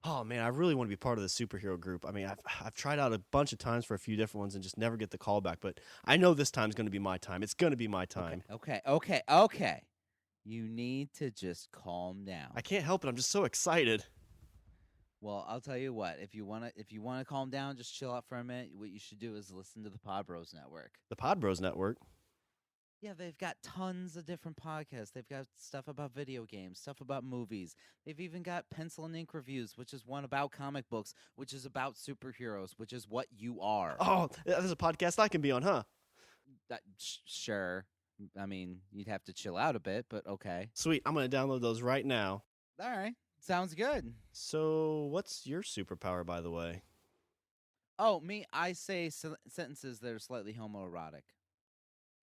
Oh man, I really want to be part of the superhero group. I mean, I've tried out a bunch of times for a few different ones and just never get the call back. But I know this time's going to be my time. It's going to be my Okay, time. okay. You need to just calm down. I can't help it. I'm just so excited. Well, I'll tell you what. If you wanna calm down, just chill out for a minute. What you should do is listen to the Pod Bros Network. The Pod Bros Network. Yeah, they've got tons of different podcasts. They've got stuff about video games, stuff about movies. They've even got Pencil and Ink Reviews, which is one about comic books, which is about superheroes, which is what you are. Oh, there's a podcast I can be on, huh? Sure. I mean, you'd have to chill out a bit, but okay. Sweet. I'm going to download those right now. All right. Sounds good. So, what's your superpower, by the way? Oh, me, I say sentences that are slightly homoerotic.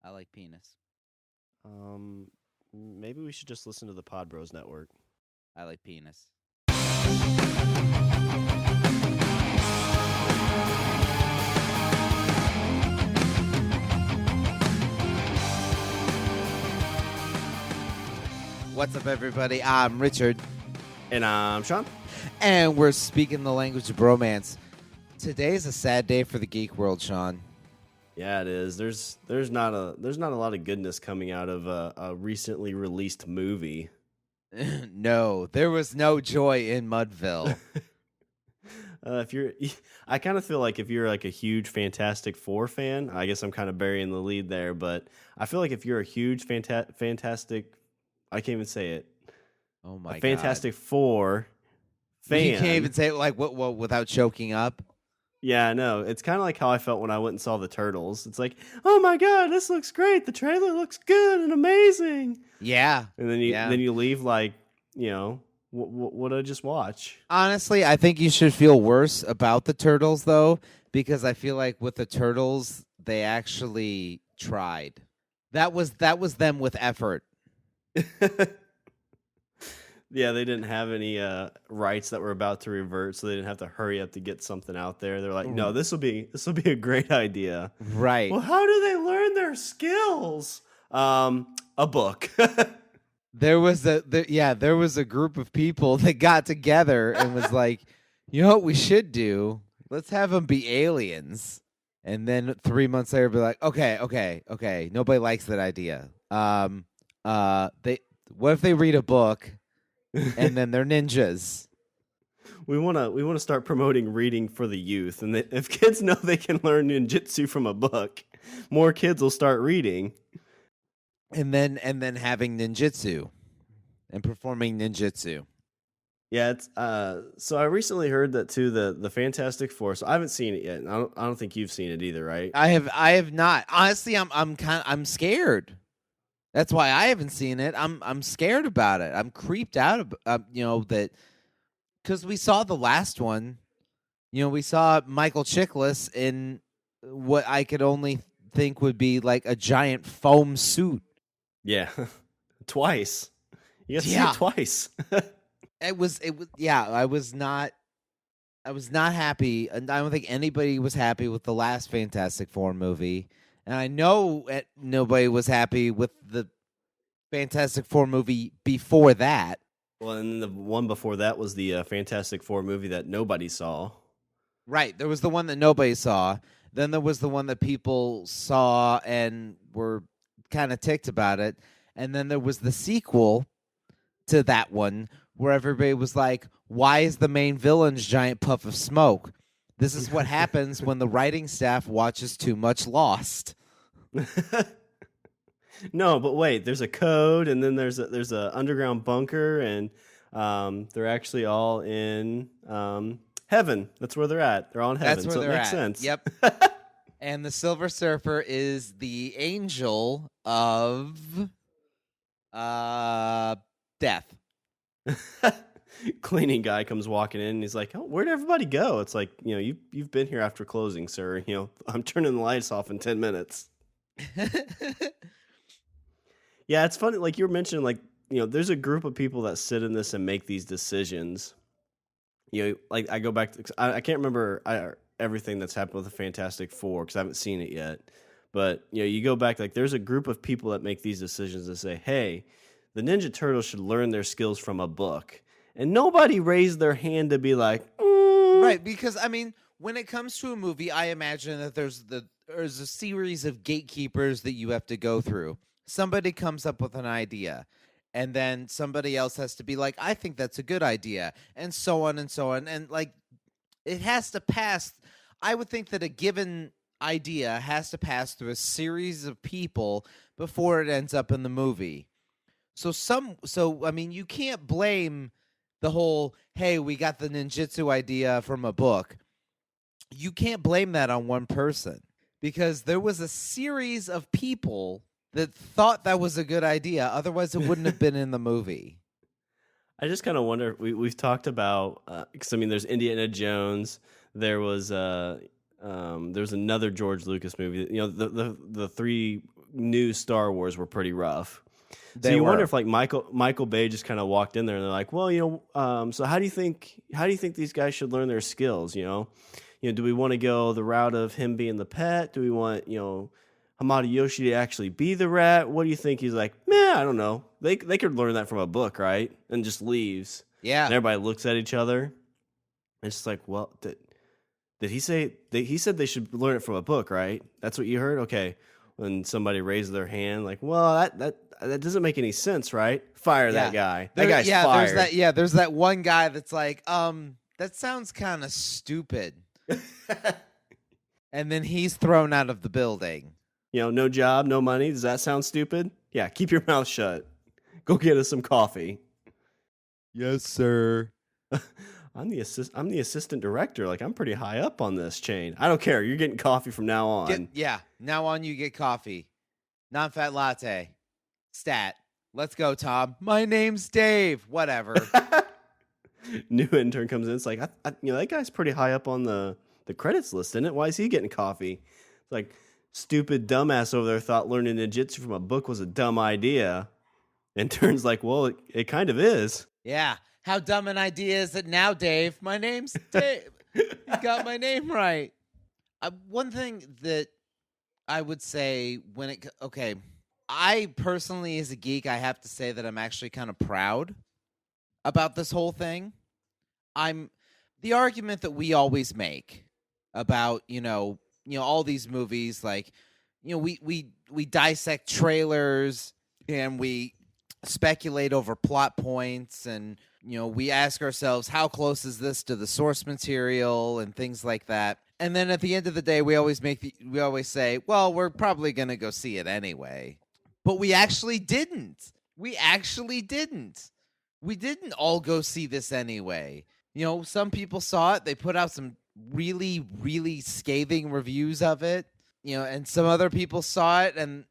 I like penis. Maybe we should just listen to the Pod Bros Network. I like penis. What's up, everybody? I'm Richard. And I'm Shawn. And we're speaking the language of bromance. Today's a sad day for the geek world, Shawn. Yeah, it is. There's not a lot of goodness coming out of a recently released movie. No, there was no joy in Mudville. I kind of feel like if you're like a huge Fantastic Four fan, I guess I'm kind of burying the lead there, but I feel like if you're a huge Fantastic, I can't even say it. Oh my Fantastic Four fan. You can't even say it like what without choking up. Yeah, no, it's kind of like how I felt when I went and saw the Turtles. It's like, oh my god, this looks great. The trailer looks good and amazing. Yeah, and then you leave like, what did I just watch? Honestly, I think you should feel worse about the Turtles though, because I feel like with the Turtles they actually tried. That was them with effort. Yeah, they didn't have any rights that were about to revert, so they didn't have to hurry up to get something out there. They're like, no, this will be a great idea. Right. Well, how do they learn their skills? A book. There was a group of people that got together and was like, you know what we should do? Let's have them be aliens. And then 3 months later, be like, okay. Nobody likes that idea. What if they read a book? And then they're ninjas. We want to start promoting reading for the youth, and if kids know they can learn ninjutsu from a book, more kids will start reading. And then having ninjutsu and performing ninjutsu. Yeah, it's so I recently heard that too, the Fantastic Four. So I haven't seen it yet. And I don't think you've seen it either, right? I have not. Honestly, I'm scared. That's why I haven't seen it. I'm scared about it. I'm creeped out that because we saw the last one. We saw Michael Chiklis in what I could only think would be like a giant foam suit. Yeah, twice. You got to see it twice. It was. Yeah, I was not happy, and I don't think anybody was happy with the last Fantastic Four movie. And I know nobody was happy with the Fantastic Four movie before that. Well, and the one before that was the Fantastic Four movie that nobody saw. Right. There was the one that nobody saw. Then there was the one that people saw and were kind of ticked about it. And then there was the sequel to that one where everybody was like, why is the main villain's giant puff of smoke? This is what happens when the writing staff watches too much Lost. No, but wait, there's a code, and then there's a underground bunker, and they're actually all in heaven. That's where they're at. They're all in heaven, so it makes sense. Yep. And the Silver Surfer is the angel of death. Cleaning guy comes walking in and he's like, oh, where'd everybody go? It's like, you've been here after closing, sir. I'm turning the lights off in 10 minutes. Yeah, it's funny. Like you were mentioning, like, there's a group of people that sit in this and make these decisions. Like I go back to, I can't remember everything that's happened with the Fantastic Four because I haven't seen it yet. But, you go back, like there's a group of people that make these decisions and say, hey, the Ninja Turtles should learn their skills from a book. and nobody raised their hand to be like, Right, because I mean, when it comes to a movie, I imagine that there's a series of gatekeepers that you have to go through. Somebody comes up with an idea, and then somebody else has to be like, I think that's a good idea, and so on and so on. And like, it has to pass. I would think that a given idea has to pass through a series of people before it ends up in the movie. So I mean, you can't blame the whole, hey, we got the ninjutsu idea from a book. You can't blame that on one person, because there was a series of people that thought that was a good idea. Otherwise, it wouldn't have been in the movie. I just kind of wonder. We've talked about because I mean, there's Indiana Jones. There was another George Lucas movie. You know, the three new Star Wars were pretty rough. So you wonder if like Michael Bay just kind of walked in there and they're like, well, you know, so how do you think these guys should learn their skills? You know, do we want to go the route of him being the pet? Do we want, you know, Hamada Yoshi to actually be the rat? What do you think? He's like, man, I don't know. They could learn that from a book, right? And just leaves. Yeah. And everybody looks at each other. And it's just like, well, did he say he said they should learn it from a book, right? That's what you heard? Okay. When somebody raised their hand, like, well, that doesn't make any sense, right? Fire that guy. That guy's fired. There's that one guy that's like, that sounds kind of stupid. And then he's thrown out of the building. You know, no job, no money. Does that sound stupid? Yeah, keep your mouth shut. Go get us some coffee. Yes, sir. I'm the assistant director. Like, I'm pretty high up on this chain. I don't care. You're getting coffee from now on. Now on you get coffee. Non-fat latte. Stat. Let's go, Tom. My name's Dave. Whatever. New intern comes in. It's like, that guy's pretty high up on the credits list, isn't it? Why is he getting coffee? It's like, stupid dumbass over there thought learning ninjutsu from a book was a dumb idea. And turns like, well, it kind of is. Yeah. How dumb an idea is it now, Dave? My name's Dave. You got my name right. One thing that I would say I personally, as a geek, I have to say that I'm actually kind of proud about this whole thing. The argument that we always make about, all these movies, like, we dissect trailers and we speculate over plot points, and we ask ourselves, how close is this to the source material and things like that. And then at the end of the day, we always say, well, we're probably going to go see it anyway. But we actually didn't. We didn't all go see this anyway. Some people saw it. They put out some really, really scathing reviews of it. And some other people saw it, and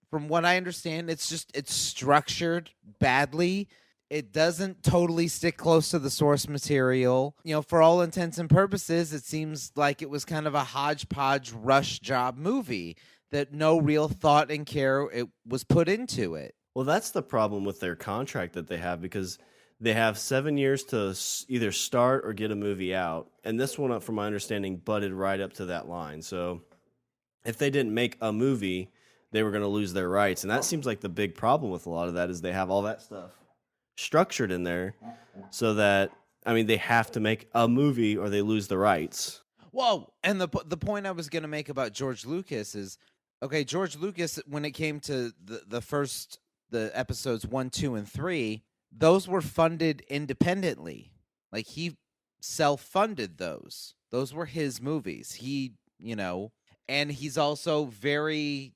from what I understand, it's structured badly. It doesn't totally stick close to the source material. For all intents and purposes, it seems like it was kind of a hodgepodge rush job movie that no real thought and care it was put into it. Well, that's the problem with their contract that they have, because they have 7 years to either start or get a movie out. And this one, from my understanding, butted right up to that line. So if they didn't make a movie, they were going to lose their rights. And that seems like the big problem with a lot of that, is they have all that stuff structured in there so that, they have to make a movie or they lose the rights. Whoa! And the point I was going to make about George Lucas is, okay, George Lucas, when it came to the episodes 1, 2, and 3, those were funded independently. Like, he self-funded those. Those were his movies. He, and he's also very,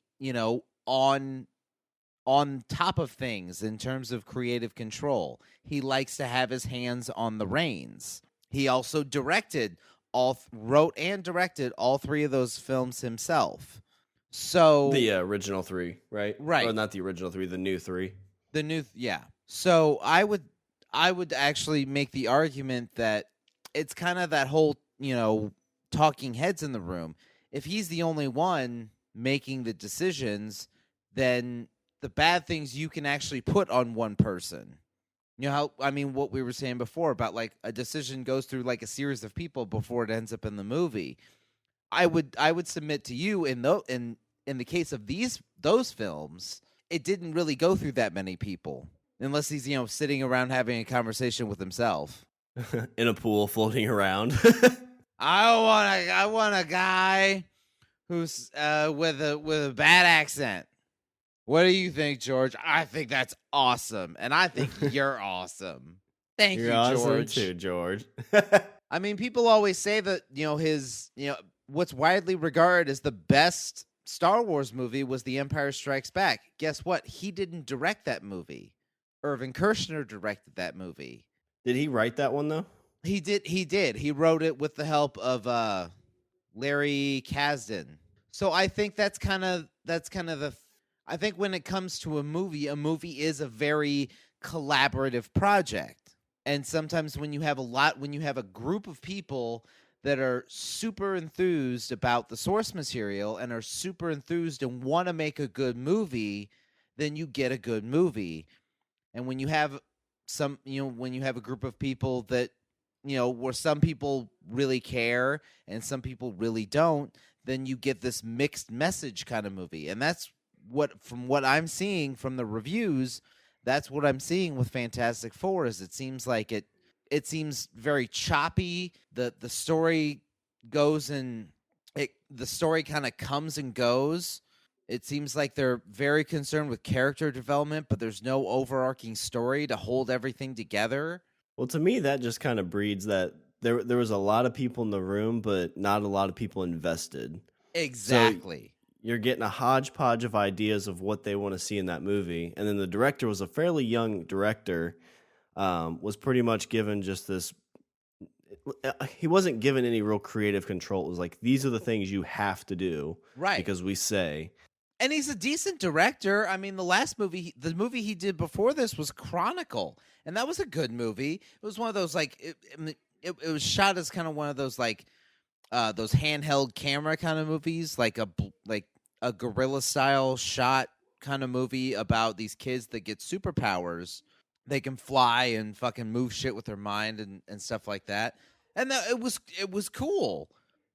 on top of things in terms of creative control. He likes to have his hands on the reins. He also wrote and directed all 3 of those films himself. So the original 3, right? Right. Or not the original 3, the new 3. Yeah. So I would actually make the argument that it's kind of that whole, talking heads in the room. If he's the only one making the decisions, then the bad things you can actually put on one person. What we were saying before about, like, a decision goes through like a series of people before it ends up in the movie. I would submit to you in the case of those films, it didn't really go through that many people. unless he's sitting around having a conversation with himself. In a pool floating around. I want a guy who's with a bad accent. What do you think, George? I think that's awesome, and I think you're awesome. Thank You're you, awesome George. too, George. I mean, people always say that his what's widely regarded as the best Star Wars movie was The Empire Strikes Back. Guess what? He didn't direct that movie. Irvin Kershner directed that movie. Did he write that one though? He did. He wrote it with the help of Larry Kasdan. So I think that's kind of the. I think when it comes to a movie is a very collaborative project. And sometimes when you have a group of people that are super enthused about the source material and are super enthused and want to make a good movie, then you get a good movie. And when you have when you have a group of people that, where some people really care and some people really don't, then you get this mixed message kind of movie. And that's from what I'm seeing from the reviews, that's what I'm seeing with Fantastic Four. Is it seems like it seems very choppy. The story goes and the story kind of comes and goes. It seems like they're very concerned with character development, but there's no overarching story to hold everything together. Well, to me, that just kind of breeds that there was a lot of people in the room, but not a lot of people invested. Exactly. So you're getting a hodgepodge of ideas of what they want to see in that movie. And then the director was a fairly young director, was pretty much given just this. He wasn't given any real creative control. It was like, these are the things you have to do. Right. Because we say. And he's a decent director. I mean, the movie he did before this was Chronicle. And that was a good movie. It was one of those, like, it was shot as kind of one of those, like, those handheld camera kind of movies, like a guerrilla style shot kind of movie about these kids that get superpowers. They can fly and fucking move shit with their mind and stuff like that. And it was cool.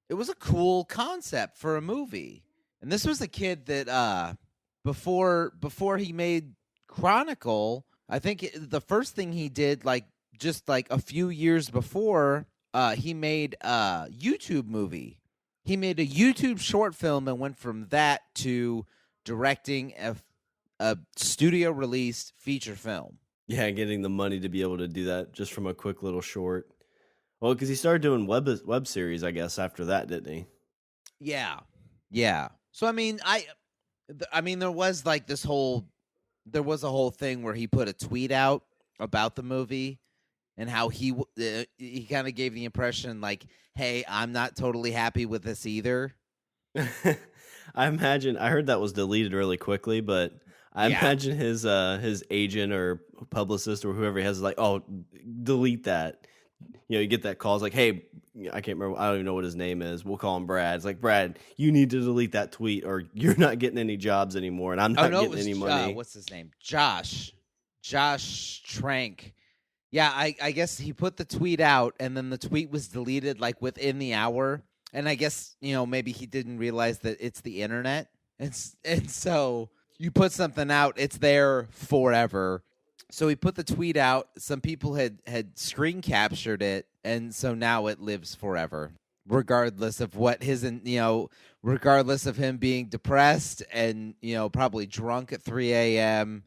It was a cool concept for a movie. And this was a kid that before he made Chronicle, I think the first thing he did, just a few years before, he made a YouTube movie. He made a YouTube short film and went from that to directing a studio released feature film. Yeah, getting the money to be able to do that just from a quick little short. Well, because he started doing web series, I guess, after that, didn't he? Yeah. So I mean, there was there was a whole thing where he put a tweet out about the movie and how he kind of gave the impression like, hey, I'm not totally happy with this either. I heard that was deleted really quickly, but I imagine his agent or publicist or whoever he has is like, oh, delete that. You get that call. It's like, hey, I can't remember. I don't even know what his name is. We'll call him Brad. It's like, Brad, you need to delete that tweet or you're not getting any jobs anymore, and I'm not getting any money. What's his name? Josh Trank. Yeah, I guess he put the tweet out, and then the tweet was deleted within the hour. And I guess maybe he didn't realize that it's the internet, and so you put something out, it's there forever. So he put the tweet out. Some people had screen captured it, and so now it lives forever, regardless of what regardless of him being depressed and probably drunk at 3 a.m.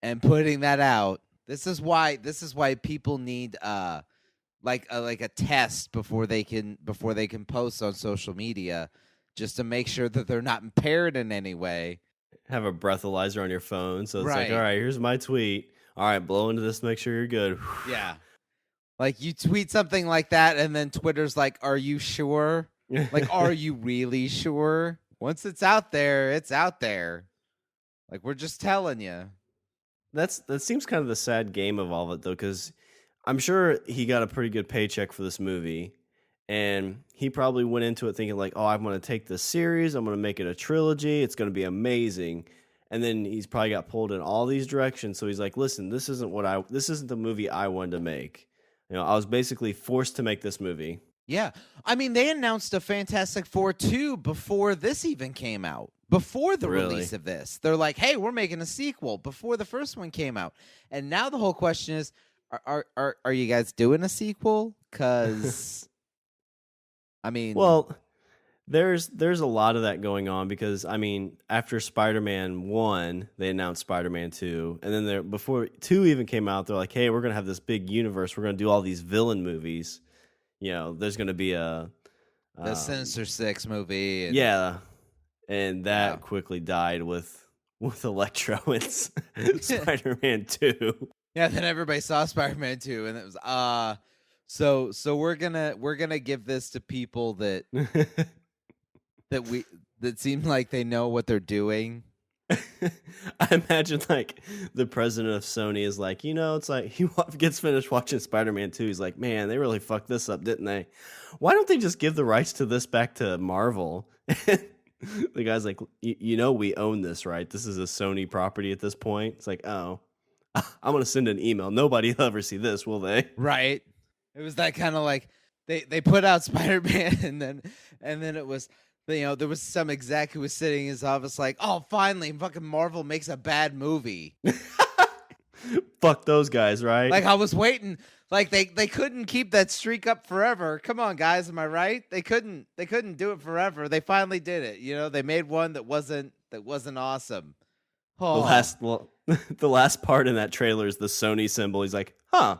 and putting that out. This is why people need a test before they can post on social media, just to make sure that they're not impaired in any way. Have a breathalyzer on your phone, so it's right. Like, all right, here's my tweet. All right, blow into this, make sure you're good. Yeah, you tweet something like that, and then Twitter's like, "Are you sure? Are you really sure? Once it's out there, it's out there. We're just telling you." That seems kind of the sad game of all of it, though, because I'm sure he got a pretty good paycheck for this movie, and he probably went into it thinking like, oh, I'm going to take this series, I'm going to make it a trilogy, it's going to be amazing. And then he's probably got pulled in all these directions, so he's like, listen, this isn't the movie I wanted to make. I was basically forced to make this movie. Yeah. I mean, they announced a Fantastic Four 2 before this even came out. Before the release of this. They're like, hey, we're making a sequel before the first one came out. And now the whole question is, are you guys doing a sequel? Because, I mean... Well, there's a lot of that going on because, I mean, after Spider-Man 1, they announced Spider-Man 2. And then before 2 even came out, they're like, hey, we're going to have this big universe. We're going to do all these villain movies. You know, there's going to be the Sinister Six movie. And that quickly died with Electro and Spider-Man 2. Yeah, then everybody saw Spider-Man 2, and it was so we're gonna give this to people that that seem like they know what they're doing. I imagine like the president of Sony is like, it's like he gets finished watching Spider-Man 2. He's like, man, they really fucked this up, didn't they? Why don't they just give the rights to this back to Marvel? The guy's like, we own this, right? This is a Sony property at this point. It's like, oh, I'm going to send an email. Nobody will ever see this, will they? Right. It was that kind of like they put out Spider-Man and then it was, there was some exec who was sitting in his office like, oh, finally, fucking Marvel makes a bad movie. Fuck those guys, right? Like I was waiting. Like they couldn't keep that streak up forever. Come on, guys, am I right? They couldn't do it forever. They finally did it. They made one that wasn't awesome. Oh. The last part in that trailer is the Sony symbol. He's like, huh.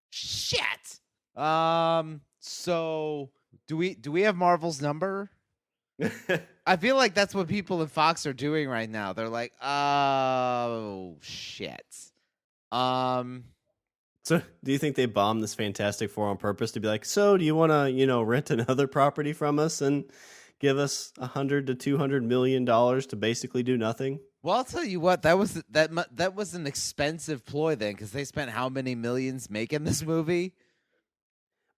Shit. So do we have Marvel's number? I feel like that's what people in Fox are doing right now. They're like, oh shit. So do you think they bombed this Fantastic Four on purpose to be like, so do you want to, rent another property from us and give us $100 to $200 million to basically do nothing? Well, I'll tell you what, that was an expensive ploy then, because they spent how many millions making this movie?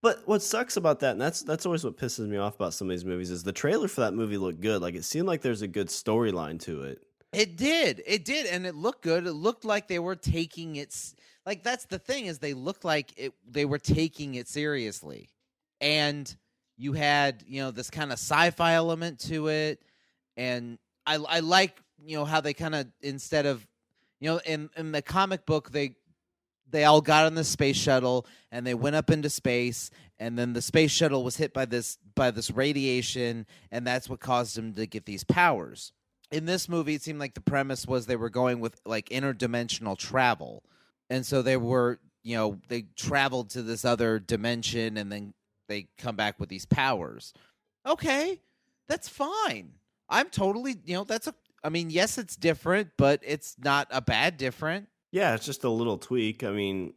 But what sucks about that, and that's always what pisses me off about some of these movies, is the trailer for that movie looked good. Like, it seemed like there's a good storyline to it. It did, and it looked good. It looked like they were taking it. Like, that's the thing, is they looked like they were taking it seriously. And you had, this kind of sci-fi element to it. And I like, how they kind of, instead of, in the comic book, they all got on the space shuttle and they went up into space, and then the space shuttle was hit by this radiation, and that's what caused them to get these powers. In this movie, it seemed like the premise was they were going with like interdimensional travel. And so they were, they traveled to this other dimension and then they come back with these powers. Okay, that's fine. I'm totally, yes, it's different, but it's not a bad different. Yeah, it's just a little tweak. I mean,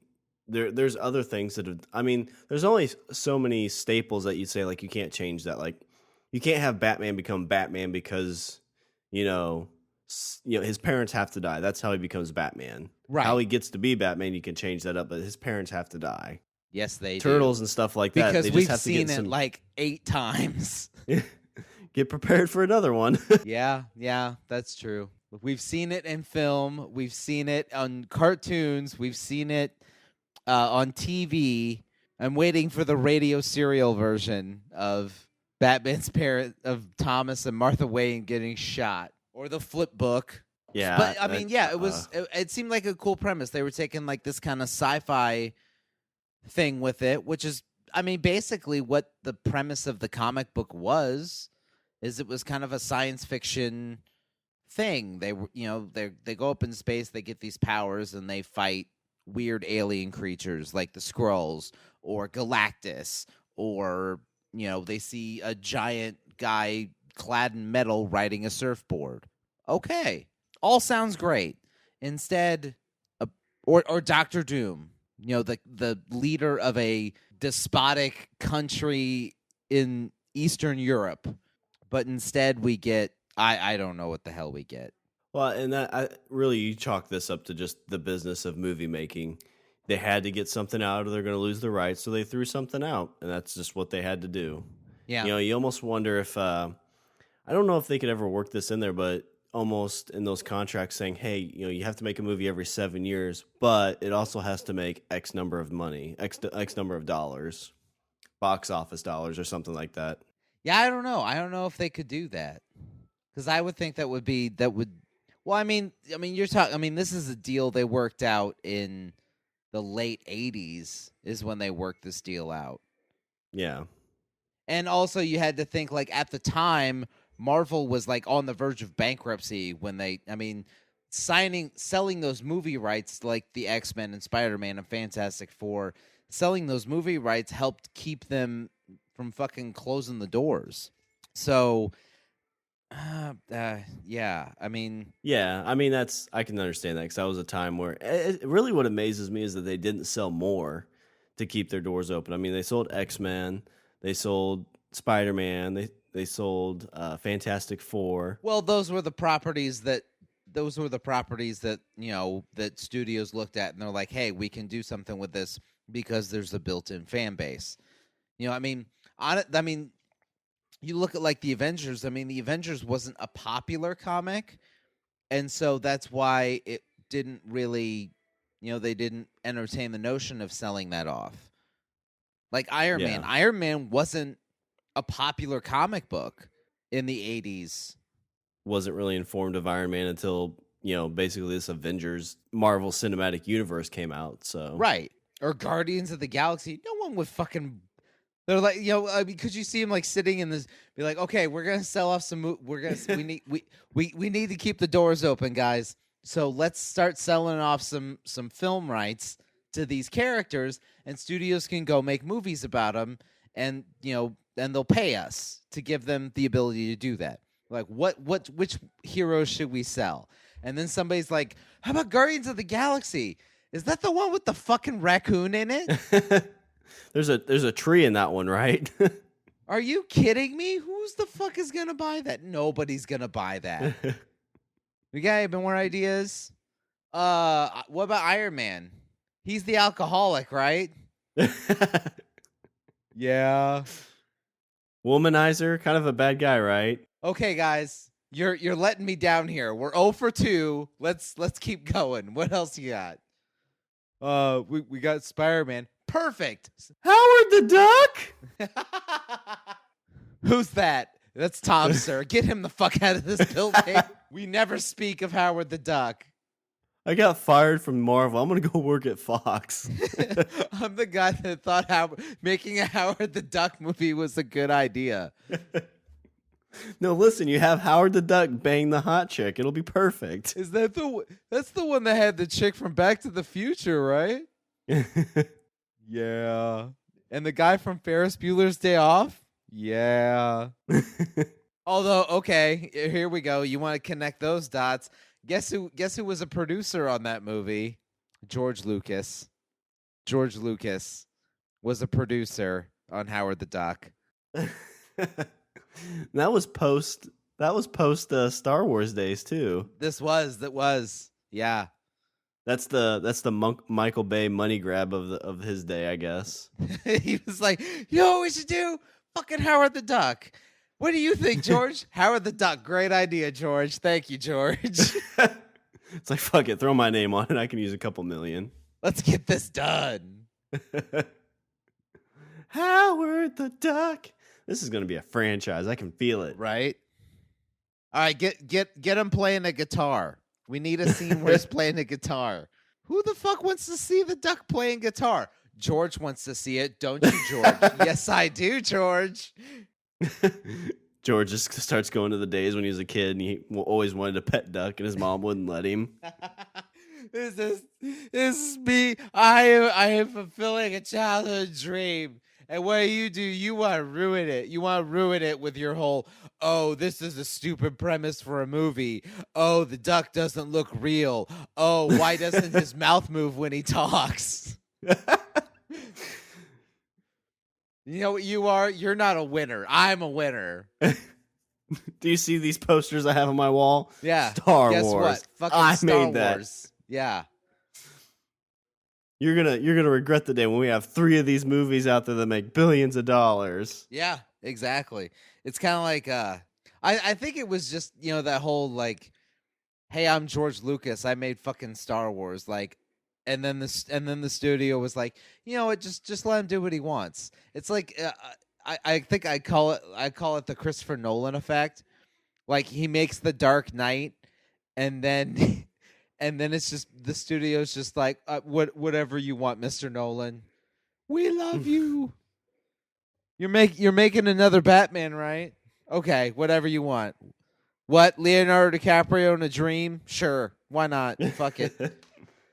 there's other things there's only so many staples that you'd say, like, you can't change that. Like, you can't have Batman become Batman because, his parents have to die. That's how he becomes Batman. Right. How he gets to be Batman, you can change that up, but his parents have to die. Yes, they Turtles do. And stuff like because that. Because we've seen it like 8 times. Get prepared for another one. Yeah, that's true. We've seen it in film. We've seen it on cartoons. We've seen it on TV. I'm waiting for the radio serial version of Batman's parent of Thomas and Martha Wayne getting shot, or the flip book. Yeah, but it was. It seemed like a cool premise. They were taking like this kind of sci-fi thing with it, which is, basically what the premise of the comic book was. Is it was kind of a science fiction thing. They were, they go up in space, they get these powers, and they fight weird alien creatures like the Skrulls or Galactus, or they see a giant guy clad in metal riding a surfboard. Okay, all sounds great. Instead, or Doctor Doom, the leader of a despotic country in Eastern Europe, but instead we get I don't know what the hell we get. Well, and you chalk this up to just the business of movie making. They had to get something out, or they're going to lose the rights, so they threw something out, and that's just what they had to do. Yeah, you almost wonder if I don't know if they could ever work this in there, but almost in those contracts saying, hey, you have to make a movie every 7 years, but it also has to make X number of money, X number of dollars. box office dollars or something like that. Yeah, I don't know. I don't know if they could do that, because I would think that would. Well, I mean, you're talking. I mean, this is a deal they worked out in the late '80s. Is when they worked this deal out. Yeah. And also, you had to think, like, at the time, Marvel was like on the verge of bankruptcy when selling those movie rights, like the X-Men and Spider-Man and Fantastic Four, selling those movie rights helped keep them from fucking closing the doors. So, yeah, I mean... Yeah, I mean, I can understand that, because that was a time where... really what amazes me is that they didn't sell more to keep their doors open. I mean, they sold X-Men, they sold Spider-Man, they sold Fantastic Four. Well, those were the properties that that studios looked at, and they're like, hey, we can do something with this because there's a built-in fan base. I mean, you look at like the Avengers. I mean, the Avengers wasn't a popular comic, and so that's why it didn't really, they didn't entertain the notion of selling that off. Like Iron Man. Iron Man wasn't a popular comic book in the 80s. Wasn't really informed of Iron Man until, basically this Avengers Marvel Cinematic Universe came out. So right. Or Guardians of the Galaxy. No one would fucking... They're like, because you see him like sitting in this, be like, okay, we're gonna sell off some. We need to keep the doors open, guys. So let's start selling off some film rights to these characters, and studios can go make movies about them, and and they'll pay us to give them the ability to do that. Like, which heroes should we sell? And then somebody's like, how about Guardians of the Galaxy? Is that the one with the fucking raccoon in it? There's a tree in that one, right? Are you kidding me? Who's the fuck is gonna buy that? Nobody's gonna buy that. We got any more ideas? What about Iron Man? He's the alcoholic, right? Yeah. Womanizer, kind of a bad guy, right? Okay, guys, you're letting me down here. We're 0 for 2. Let's keep going. What else you got? We got Spider-Man. Perfect. Howard the Duck? Who's that? That's Tom, sir. Get him the fuck out of this building. We never speak of Howard the Duck. I got fired from Marvel. I'm going to go work at Fox. I'm the guy that thought making a Howard the Duck movie was a good idea. No, listen, you have Howard the Duck bang the hot chick. It'll be perfect. Is that that's the one that had the chick from Back to the Future, right? Yeah. And the guy from Ferris Bueller's Day Off? Yeah. Although, okay, here we go. You want to connect those dots. Guess who was a producer on that movie? George Lucas. George Lucas was a producer on Howard the Duck. That was post Star Wars days too. That was. Yeah. That's the Michael Bay money grab of his day, I guess. He was like, "You know what we should do? Fucking Howard the Duck. What do you think, George?" Howard the Duck. Great idea, George. Thank you, George. It's like, fuck it, throw my name on it. I can use a couple million. Let's get this done. Howard the Duck. This is going to be a franchise. I can feel it. Right? All right, get him playing a guitar. We need a scene where he's playing a guitar. Who the fuck wants to see the duck playing guitar? George wants to see it, don't you, George? Yes, I do, George. George just starts going to the days when he was a kid and he always wanted a pet duck and his mom wouldn't let him. This is me. I am fulfilling a childhood dream. And what do? You want to ruin it. You want to ruin it with your whole, oh, this is a stupid premise for a movie. Oh, the duck doesn't look real. Oh, why doesn't his mouth move when he talks? You know what you are? You're not a winner. I'm a winner. Do you see these posters I have on my wall? Yeah. Star Guess Wars. What? Fucking I Star made that. Wars. Yeah. You're gonna regret the day when we have 3 of these movies out there that make billions of dollars. Yeah, exactly. It's kind of like I think it was just, that whole like, hey, I'm George Lucas. I made fucking Star Wars. Like, and then the studio was like, you know what, just let him do what he wants. It's like I think I call it the Christopher Nolan effect. Like he makes The Dark Knight, and then and then it's just the studio's just like whatever you want, Mr. Nolan. We love you. You're making another Batman, right? Okay, whatever you want. What, Leonardo DiCaprio in a dream? Sure, why not? Fuck it.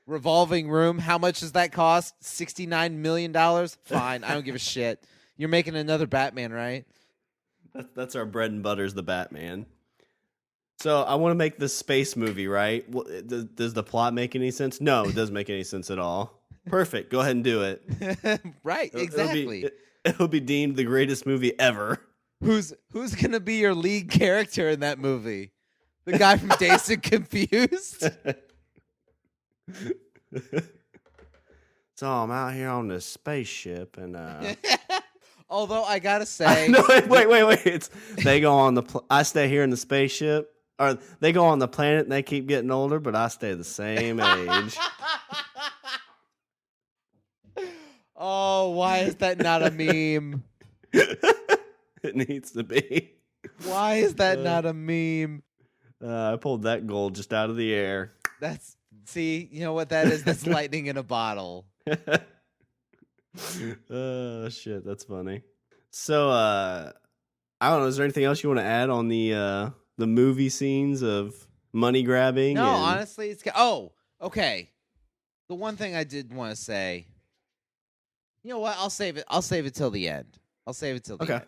Revolving room. How much does that cost? $69 million? Fine, I don't give a shit. You're making another Batman, right? That's our bread and butter is the Batman. So I want to make this space movie, right? Does the plot make any sense? No, it doesn't make any sense at all. Perfect. Go ahead and do it. Right, exactly. It'll be deemed the greatest movie ever. Who's gonna be your lead character in that movie? The guy from Dazed and Confused? So I'm out here on this spaceship, and although I gotta say, no, wait. They go on I stay here in the spaceship, or they go on the planet and they keep getting older, but I stay the same age. Oh, why is that not a meme? It needs to be. Why is that not a meme? I pulled that gold just out of the air. See, you know what that is? That's lightning in a bottle. Oh, shit, that's funny. So, I don't know, is there anything else you want to add on the movie scenes of money grabbing? No, honestly, okay. The one thing I did want to say, you know what? I'll save it till the end. End.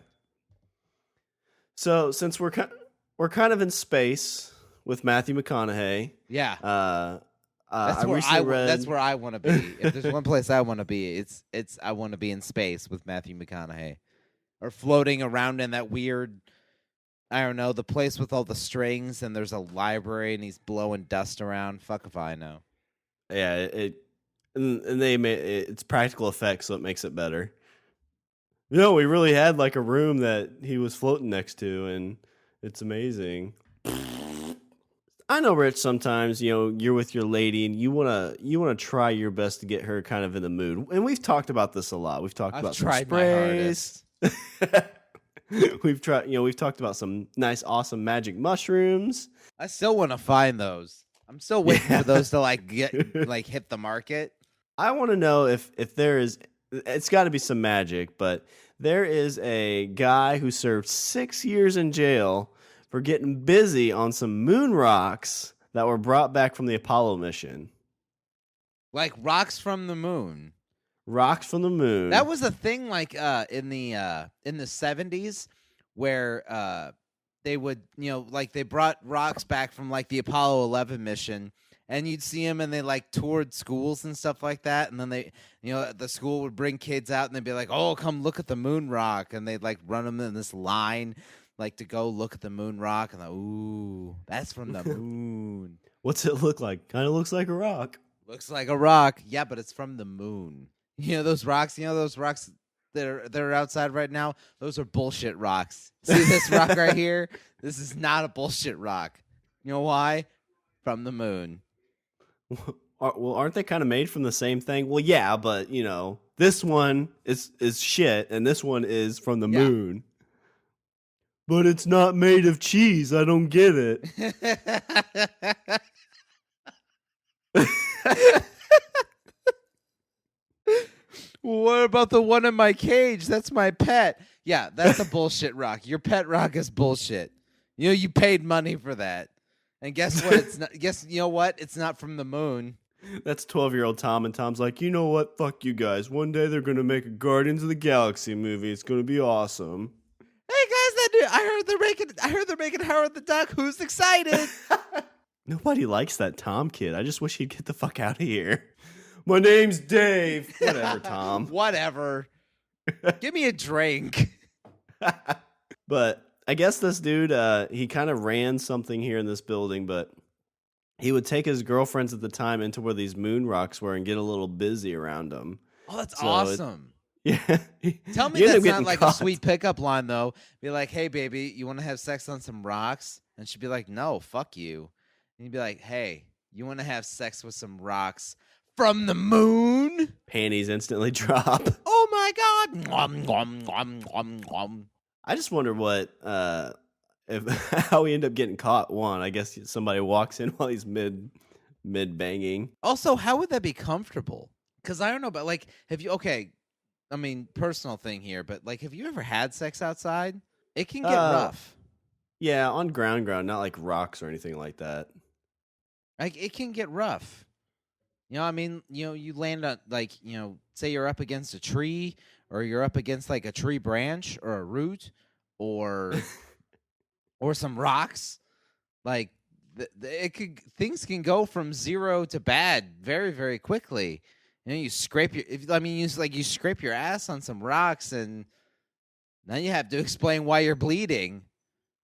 So, since we're kind of in space with Matthew McConaughey. Yeah. That's where I want to be. If there's one place I want to be, I want to be in space with Matthew McConaughey, or floating around in that weird, I don't know, the place with all the strings, and there's a library, and he's blowing dust around. Fuck if I know. Yeah, and they made it's practical effects, so it makes it better. You know, we really had like a room that he was floating next to, and it's amazing. I know, Rich, sometimes, you know, you're with your lady and you wanna try your best to get her kind of in the mood. And we've talked about this a lot. We've talked about some sprays. We've talked about some nice, awesome magic mushrooms. I still want to find those. I'm still waiting for those to hit the market. I want to know if there is, it's got to be some magic, but there is a guy who served 6 years in jail for getting busy on some moon rocks that were brought back from the Apollo mission. Like rocks from the moon. Rocks from the moon. That was a thing in the 70s where they would, you know, like they brought rocks back from like the Apollo 11 mission, and you'd see them and they like toured schools and stuff like that, and then they, you know, the school would bring kids out and they'd be like, "Oh, come look at the moon rock," and they'd like run them in this line like to go look at the moon rock, and like, ooh, that's from the moon. What's it look like? Kind of looks like a rock. Looks like a rock. Yeah, but it's from the moon. You know those rocks that are outside right now? Those are bullshit rocks. See this rock right here? This is not a bullshit rock. You know why? From the moon. Well, aren't they kind of made from the same thing? Well, yeah, but, you know, this one is shit, and this one is from the moon. But it's not made of cheese. I don't get it. What about the one in my cage? That's my pet. Yeah, that's a bullshit rock. Your pet rock is bullshit. You know, you paid money for that. And guess what? It's not. You know what? It's not from the moon. That's 12-year-old Tom, and Tom's like, you know what? Fuck you guys. One day they're gonna make a Guardians of the Galaxy movie. It's gonna be awesome. Hey guys, I heard they're making Howard the Duck. Who's excited? Nobody likes that Tom kid. I just wish he'd get the fuck out of here. My name's Dave. Whatever, Tom. Whatever. Give me a drink. But I guess this dude, he kind of ran something here in this building, but he would take his girlfriends at the time into where these moon rocks were and get a little busy around them. Oh, that's awesome. Yeah. Tell me that's not like a sweet pickup line, though. Be like, hey, baby, you want to have sex on some rocks? And she'd be like, no, fuck you. And you'd be like, hey, you want to have sex with some rocks from the moon. Panties instantly drop. Oh my God. Nom, nom, nom, nom, nom. I just wonder what how he ended up getting caught. One, I guess somebody walks in while he's mid banging. Also, how would that be comfortable? Because I don't know, but like, have you? Okay, I mean, personal thing here, but like, have you ever had sex outside? It can get rough. Yeah, on ground, not like rocks or anything like that. Like, it can get rough. I mean, you land on, like, say you're up against a tree, or you're up against like a tree branch or a root, or or some rocks. Like, things can go from 0 to bad very, very quickly. You scrape you scrape your ass on some rocks, and now you have to explain why you're bleeding.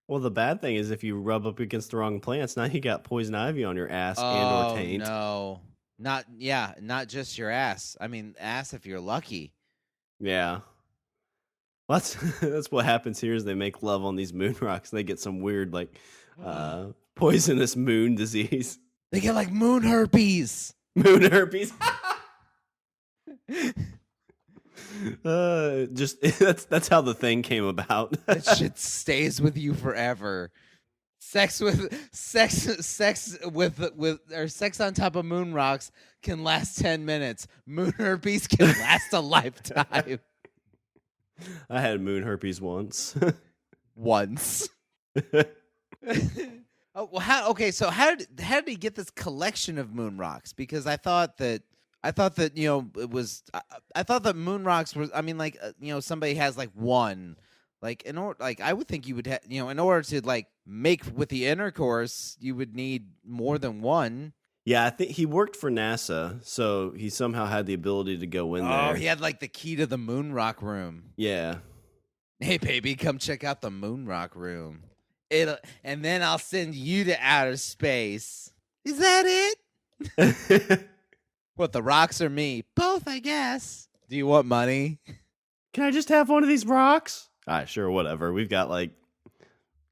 Well, the bad thing is if you rub up against the wrong plants, now you got poison ivy on your ass and or taint. No. Not just your ass. I mean, ass if you're lucky. Yeah. Well, that's what happens here is they make love on these moon rocks and they get some weird like poisonous moon disease. They get like moon herpes. Moon herpes. That's how the thing came about. That shit stays with you forever. Sex on top of moon rocks can last 10 minutes. Moon herpes can last a lifetime. I had moon herpes once. Once. Oh, well, so how did he get this collection of moon rocks? Because I thought that it was. I thought that moon rocks was. I mean, like somebody has like one. Like I would think you would in order to like make with the intercourse, you would need more than one. Yeah, I think he worked for NASA, so he somehow had the ability to go in there. Oh, he had like the key to the moon rock room. Yeah. Hey, baby, come check out the moon rock room. And then I'll send you to outer space. Is that it? What, the rocks or me? Both, I guess. Do you want money? Can I just have one of these rocks? All right, sure, whatever. We've got like a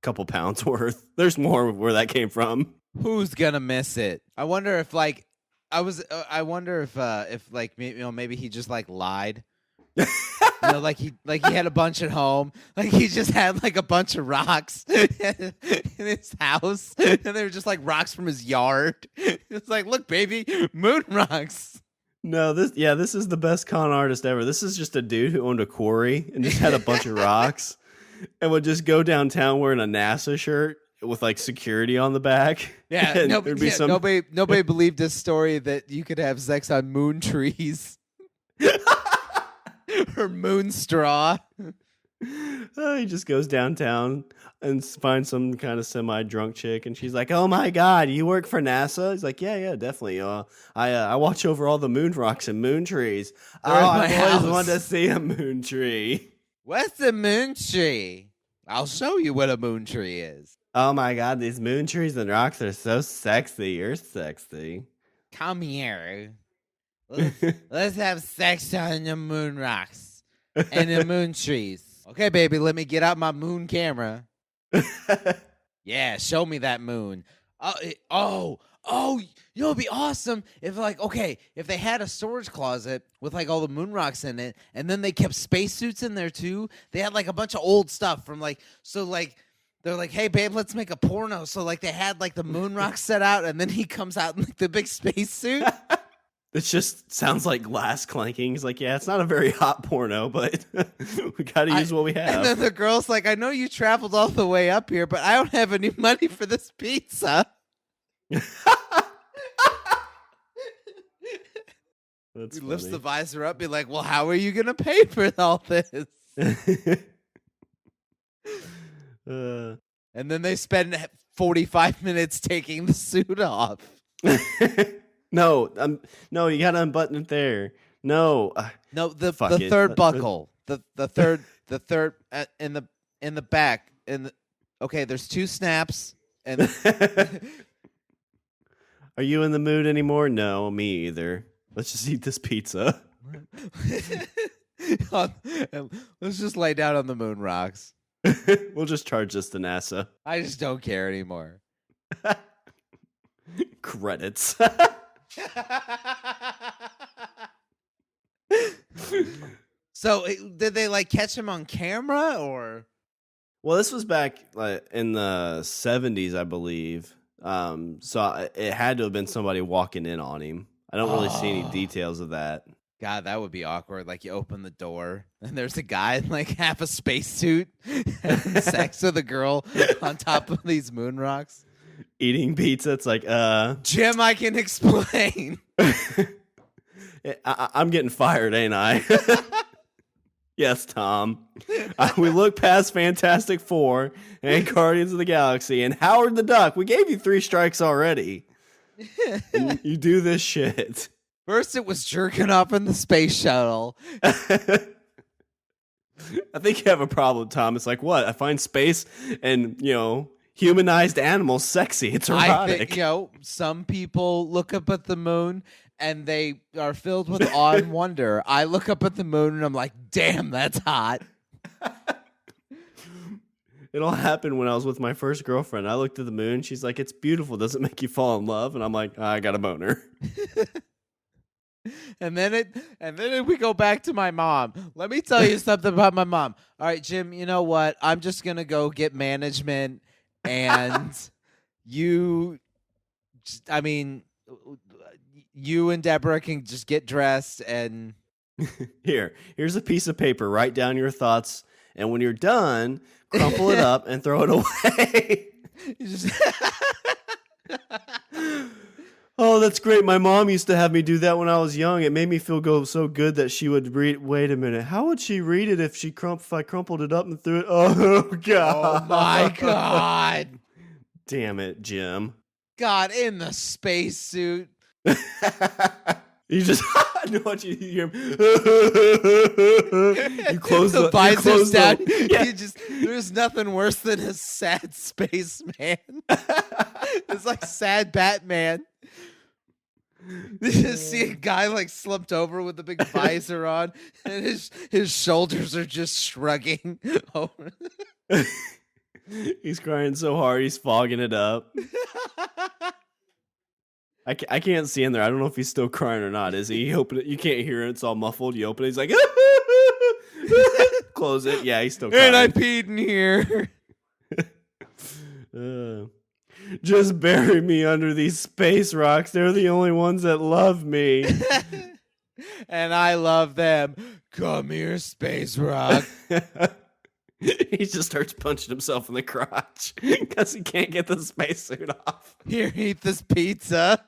couple pounds worth. There's more where that came from. Who's gonna miss it? I wonder if like maybe he just like lied. Like he had a bunch at home. Like he just had like a bunch of rocks in his house, and they were just like rocks from his yard. It's like, look, baby, moon rocks. No, this is the best con artist ever. This is just a dude who owned a quarry and just had a bunch of rocks and would just go downtown wearing a NASA shirt with like security on the back. Yeah, nobody believed this story that you could have sex on moon trees or moon straw. He just goes downtown and finds some kind of semi-drunk chick, and she's like, "Oh my God, you work for NASA?" He's like, "Yeah, definitely. I watch over all the moon rocks and moon trees. I always wanted to see a moon tree." What's a moon tree? I'll show you what a moon tree is. Oh my God, these moon trees and rocks are so sexy. You're sexy. Come here. Let's have sex on the moon rocks and the moon trees. Okay, baby, let me get out my moon camera. Yeah, show me that moon. It'd be awesome if if they had a storage closet with like all the moon rocks in it, and then they kept spacesuits in there too. They had like a bunch of old stuff from they're like, hey babe, let's make a porno. So like they had like the moon rocks set out, and then he comes out in like the big spacesuit. It just sounds like glass clanking. He's like, yeah, it's not a very hot porno, but we got to use what we have. And then the girl's like, I know you traveled all the way up here, but I don't have any money for this pizza. He lifts the visor up, be like, well, how are you going to pay for all this? And then they spend 45 minutes taking the suit off. No, you gotta unbutton it there. No, the third buckle, the third in the back. Okay, there's 2 snaps. And are you in the mood anymore? No, me either. Let's just eat this pizza. Let's just lay down on the moon rocks. We'll just charge this to NASA. I just don't care anymore. Credits. So did they like catch him on camera or? Well, this was back in the 70s, I believe. So it had to have been somebody walking in on him. I don't really see any details of that. God, that would be awkward. Like you open the door and there's a guy in like half a spacesuit having sex with a girl on top of these moon rocks. Eating pizza. It's like, Jim, I can explain. I'm getting fired, ain't I? Yes, Tom. We look past Fantastic Four and Guardians of the Galaxy and Howard the Duck. We gave you 3 strikes already. And you do this shit. First, it was jerking off in the space shuttle. I think you have a problem, Tom. It's like, what? I find space and, humanized animals sexy. It's erotic. I think, some people look up at the moon and they are filled with awe and wonder. I look up at the moon and I'm like, damn, that's hot. It all happened when I was with my first girlfriend. I looked at the moon. She's like, it's beautiful. Does it make you fall in love? And I'm like, I got a boner. And then we go back to my mom. Let me tell you something about my mom. All right, Jim, you know what? I'm just going to go get management and you and Deborah can just get dressed and here's a piece of paper. Write down your thoughts, and when you're done, crumple it up and throw it away. Oh, that's great. My mom used to have me do that when I was young. It made me feel so good that she would read. Wait a minute. How would she read it if I crumpled it up and threw it? Oh, God. Oh, my God. Damn it, Jim. God, in the spacesuit. You just, I know what you hear. You close the biceps down. Yeah. There's nothing worse than a sad spaceman. It's like sad Batman. You just see a guy like slumped over with a big visor on, and his shoulders are just shrugging over. He's crying so hard, he's fogging it up. I can't see in there. I don't know if he's still crying or not. Is he? You open it, you can't hear it. It's all muffled. You open it, he's like, close it. Yeah, he's still crying. And I peed in here. Just bury me under these space rocks. They're the only ones that love me. And I love them. Come here, space rock. He just starts punching himself in the crotch because he can't get the spacesuit off. Here, eat this pizza.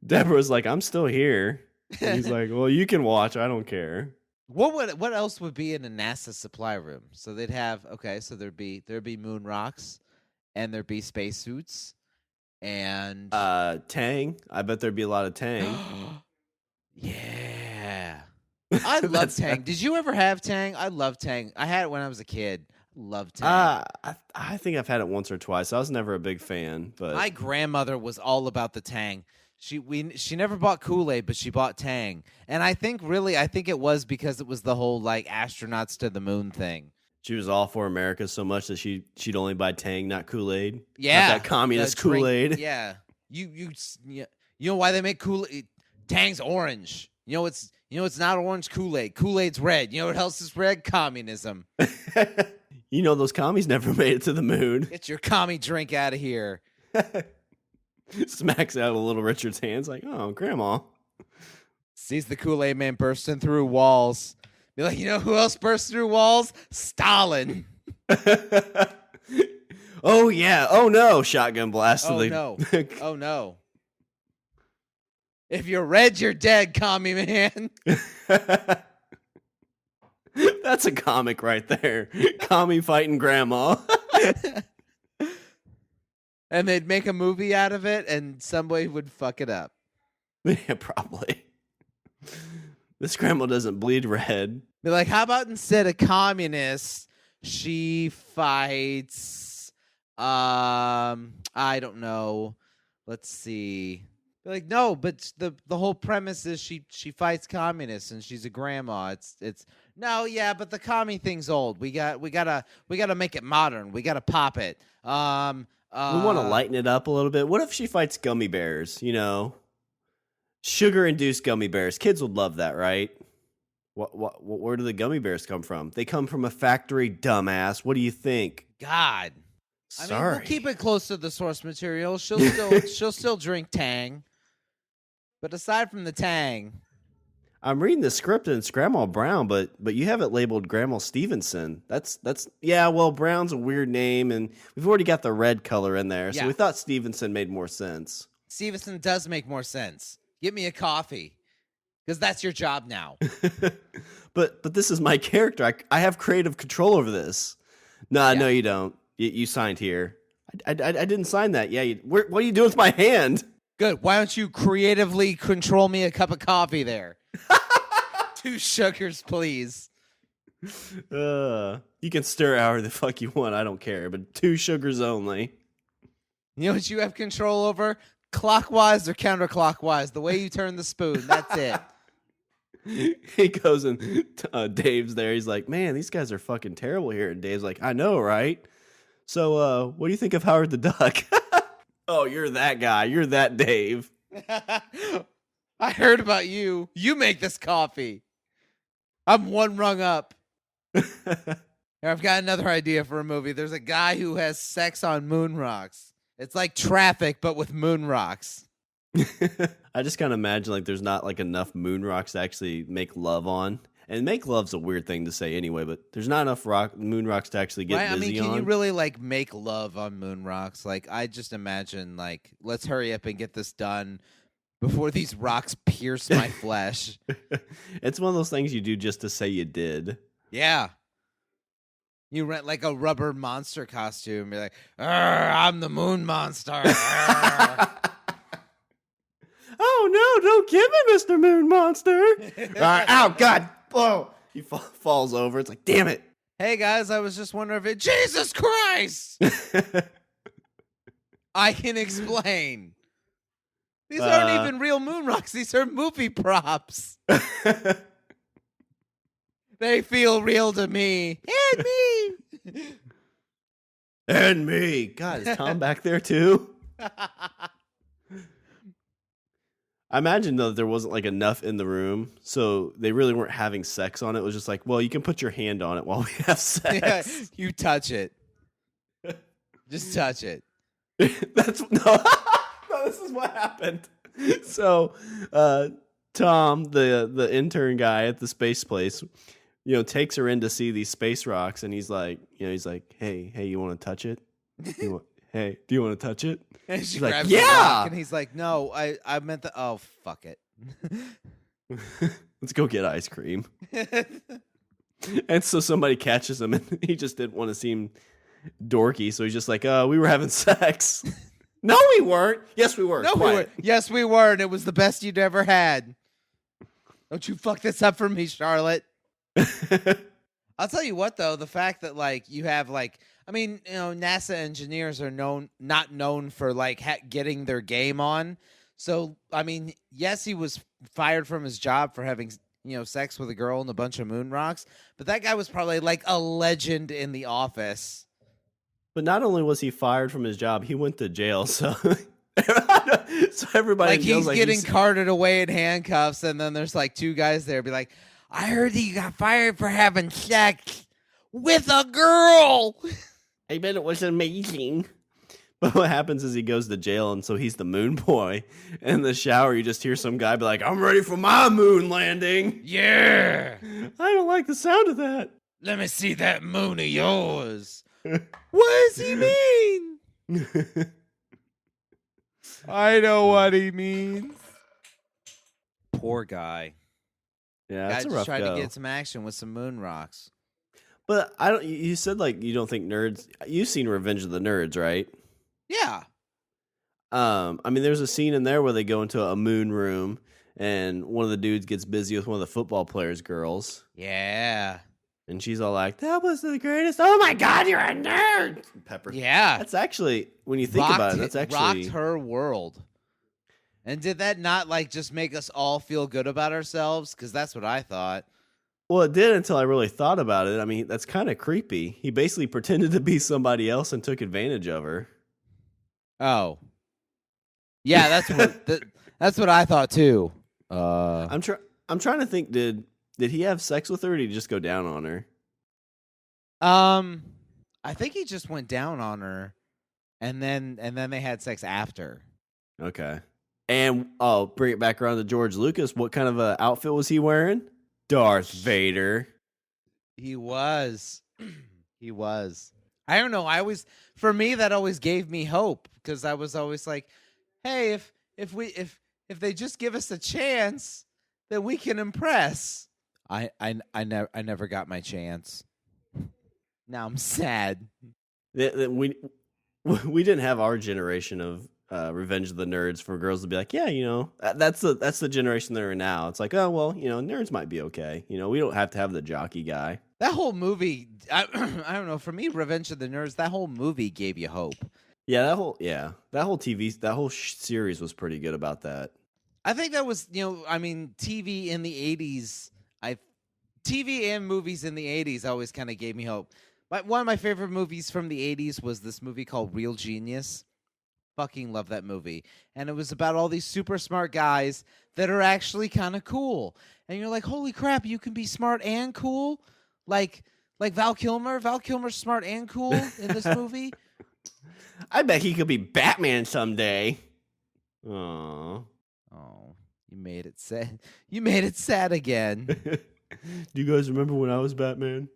Deborah's like, I'm still here. And he's like, well, you can watch. I don't care. What else would be in a NASA supply room? So they'd have so there'd be moon rocks, and there'd be spacesuits, and Tang. I bet there'd be a lot of Tang. Yeah. I love Tang. Did you ever have Tang? I love Tang. I had it when I was a kid. Love Tang. I think I've had it once or twice. I was never a big fan, but my grandmother was all about the Tang. She never bought Kool-Aid, but she bought Tang. And I think it was because it was the whole like astronauts to the moon thing. She was all for America so much that she'd only buy Tang, not Kool-Aid. Yeah, not that communist Kool-Aid. Yeah, you know why they make Kool-Aid? Tang's orange. You know it's not orange Kool-Aid. Kool-Aid's red. You know what else is red? Communism. You know those commies never made it to the moon. Get your commie drink out of here. Smacks out of little Richard's hands like, oh, Grandma. Sees the Kool-Aid man bursting through walls. Be like, you know who else burst through walls? Stalin. Oh, yeah. Oh, no. Shotgun blast. No. Oh, no. If you're red, you're dead, commie man. That's a comic right there. Commie fighting Grandma. And they'd make a movie out of it, and somebody would fuck it up. Yeah, probably. This grandma doesn't bleed red. Be like, how about instead of communists, she fights, I don't know. Let's see. Be like, no, but the whole premise is she fights communists and she's a grandma. It's no, yeah, but the commie thing's old. We gotta make it modern. We gotta pop it. We want to lighten it up a little bit. What if she fights gummy bears? You know, Sugar-induced gummy bears. Kids would love that, right? Where do the gummy bears come from? They come from a factory, dumbass. What do you think? God. Sorry. I mean, we'll keep it close to the source material. She'll still drink Tang. But aside from the Tang, I'm reading the script and it's Grandma Brown, but you have it labeled Grandma Stevenson. That's yeah, well, Brown's a weird name and we've already got the red color in there. So we thought Stevenson made more sense. Stevenson does make more sense. Get me a coffee. Because that's your job now. But this is my character. I have creative control over this. No, you don't. You signed here. I didn't sign that. Yeah, what are you doing with my hand? Good. Why don't you creatively control me a cup of coffee there? 2 sugars, please. You can stir however the fuck you want. I don't care. But 2 sugars only. You know what you have control over? Clockwise or counterclockwise. The way you turn the spoon. That's it. He goes and Dave's there. He's like, man, these guys are fucking terrible here. And Dave's like, I know, right? So what do you think of Howard the Duck? Oh, you're that guy. You're that Dave. I heard about you. You make this coffee. I'm 1 rung up. I've got another idea for a movie. There's a guy who has sex on moon rocks. It's like Traffic, but with moon rocks. I just kind of imagine like there's not like enough moon rocks to actually make love on. And make love's a weird thing to say anyway, but there's not enough moon rocks to actually get busy on. I mean, can you really like make love on moon rocks? Like, I just imagine like, let's hurry up and get this done before these rocks pierce my flesh. It's one of those things you do just to say you did. Yeah. You rent like a rubber monster costume. You're like, I'm the moon monster. Oh, no, don't give me Mr. Moon Monster. Ow, God. Oh, he falls over. It's like, damn it. Hey, guys, I was just wondering if Jesus Christ. I can explain. These aren't even real moon rocks. These are movie props. They feel real to me. And me. And me. God, is Tom back there too? I imagine, though, that there wasn't like enough in the room, so they really weren't having sex on it. It was just like, well, you can put your hand on it while we have sex. Yeah, you touch it. Just touch it. No, this is what happened. So, Tom, the intern guy at the space place, takes her in to see these space rocks, and he's like, hey, you want to touch it? Hey, do you want to touch it? And she grabs like, yeah. Rock, and he's like, no, I meant the. Oh, fuck it. Let's go get ice cream. And so somebody catches him, and he just didn't want to seem dorky, so he's just like, we were having sex. No, we weren't. Yes, we were. No, we were. Yes, we were, and it was the best you'd ever had. Don't you fuck this up for me, Charlotte. I'll tell you what, though, the fact that like you have like, I mean, NASA engineers are not known for like getting their game on. So, I mean, yes, he was fired from his job for having sex with a girl and a bunch of moon rocks, but that guy was probably like a legend in the office. But not only was he fired from his job, he went to jail. So, everybody like he's getting carted away in handcuffs, and then there's like 2 guys there, be like, I heard that you got fired for having sex with a girl. I bet it was amazing. But what happens is he goes to jail, and so he's the moon boy. And in the shower, you just hear some guy be like, I'm ready for my moon landing. Yeah. I don't like the sound of that. Let me see that moon of yours. What does he mean? I know what he means. Poor guy. Yeah, that's a rough tried go. to get some action with some moon rocks. But I don't. You said like you don't think nerds. You've seen Revenge of the Nerds, right? Yeah. I mean, there's a scene in there where they go into a moon room, and one of the dudes gets busy with one of the football players' girls. Yeah. And she's all like, "That was the greatest! Oh my God, you're a nerd!" Pepper. Yeah. That's actually, when you think about it, that's actually rocked her world. And did that not like just make us all feel good about ourselves? Because that's what I thought. Well, it did until I really thought about it. I mean, that's kind of creepy. He basically pretended to be somebody else and took advantage of her. Oh. Yeah, That's what I thought too. I'm trying to think. Did he have sex with her, or did he just go down on her? I think he just went down on her, and then they had sex after. Okay. And bring it back around to George Lucas. What kind of a outfit was he wearing? Darth Vader. He was. He was. I don't know. For me, that always gave me hope because I was always like, hey, if they just give us a chance, then we can impress. I never got my chance. Now I'm sad. We didn't have our generation of Revenge of the Nerds for girls to be like, yeah, that's the generation they're in now. It's like, oh well, nerds might be okay. We don't have to have the jockey guy. That whole movie, I don't know. For me, Revenge of the Nerds, that whole movie gave you hope. Yeah, that whole series was pretty good about that. I think that was, TV in the 80s, TV and movies in the 80s always kind of gave me hope. One of my favorite movies from the 80s was this movie called Real Genius. Fucking love that movie. And it was about all these super smart guys that are actually kind of cool. And you're like, holy crap, you can be smart and cool? Like Val Kilmer? Val Kilmer's smart and cool in this movie? I bet he could be Batman someday. Aww. Oh, you made it sad. You made it sad again. Do you guys remember when I was Batman?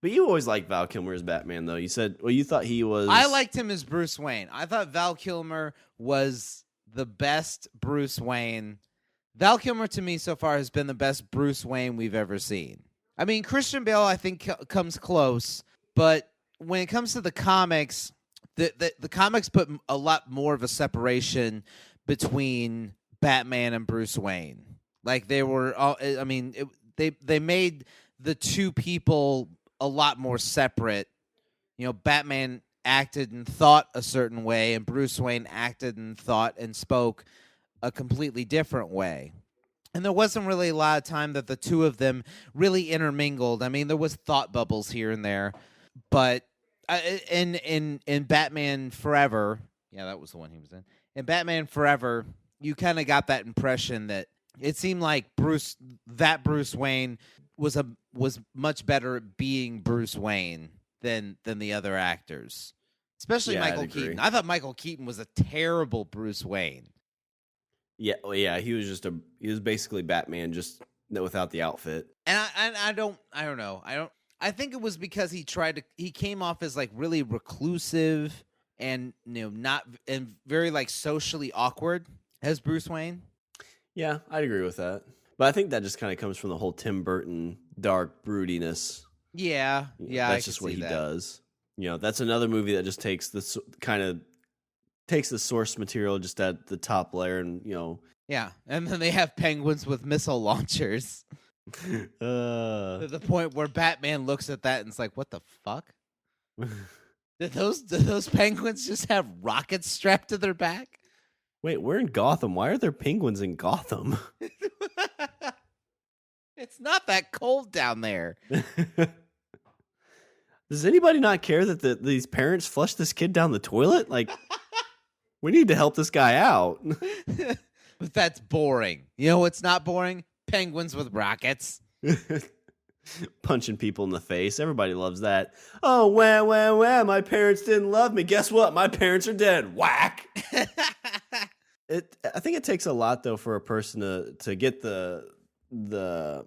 But you always liked Val Kilmer as Batman, though. You said, you thought he was... I liked him as Bruce Wayne. I thought Val Kilmer was the best Bruce Wayne. Val Kilmer, to me, so far, has been the best Bruce Wayne we've ever seen. I mean, Christian Bale, I think, comes close. But when it comes to the comics, the comics put a lot more of a separation between Batman and Bruce Wayne. Like, they were... They made the two people a lot more separate. Batman acted and thought a certain way, and Bruce Wayne acted and thought and spoke a completely different way. And there wasn't really a lot of time that the two of them really intermingled. I mean, there was thought bubbles here and there, but in Batman Forever, yeah, that was the one he was in. In Batman Forever, you kind of got that impression that it seemed like Bruce Wayne was much better at being Bruce Wayne than the other actors, especially Michael Keaton. I thought Michael Keaton was a terrible Bruce Wayne. Yeah, well, yeah, he was basically Batman, just without the outfit. And I don't know. I think it was because he came off as like really reclusive and not and very like socially awkward as Bruce Wayne. Yeah, I'd agree with that. But I think that just kind of comes from the whole Tim Burton dark broodiness. Yeah, that's just what he does. That's another movie that just takes the source material just at the top layer, and Yeah, and then they have penguins with missile launchers. To the point where Batman looks at that and is like, "What the fuck? Did those penguins just have rockets strapped to their back?" Wait, we're in Gotham. Why are there penguins in Gotham? It's not that cold down there. Does anybody not care that these parents flushed this kid down the toilet? Like, we need to help this guy out. But that's boring. You know what's not boring? Penguins with rockets. Punching people in the face. Everybody loves that. Oh, wah, my parents didn't love me. Guess what? My parents are dead. Whack. I think it takes a lot, though, for a person to get the not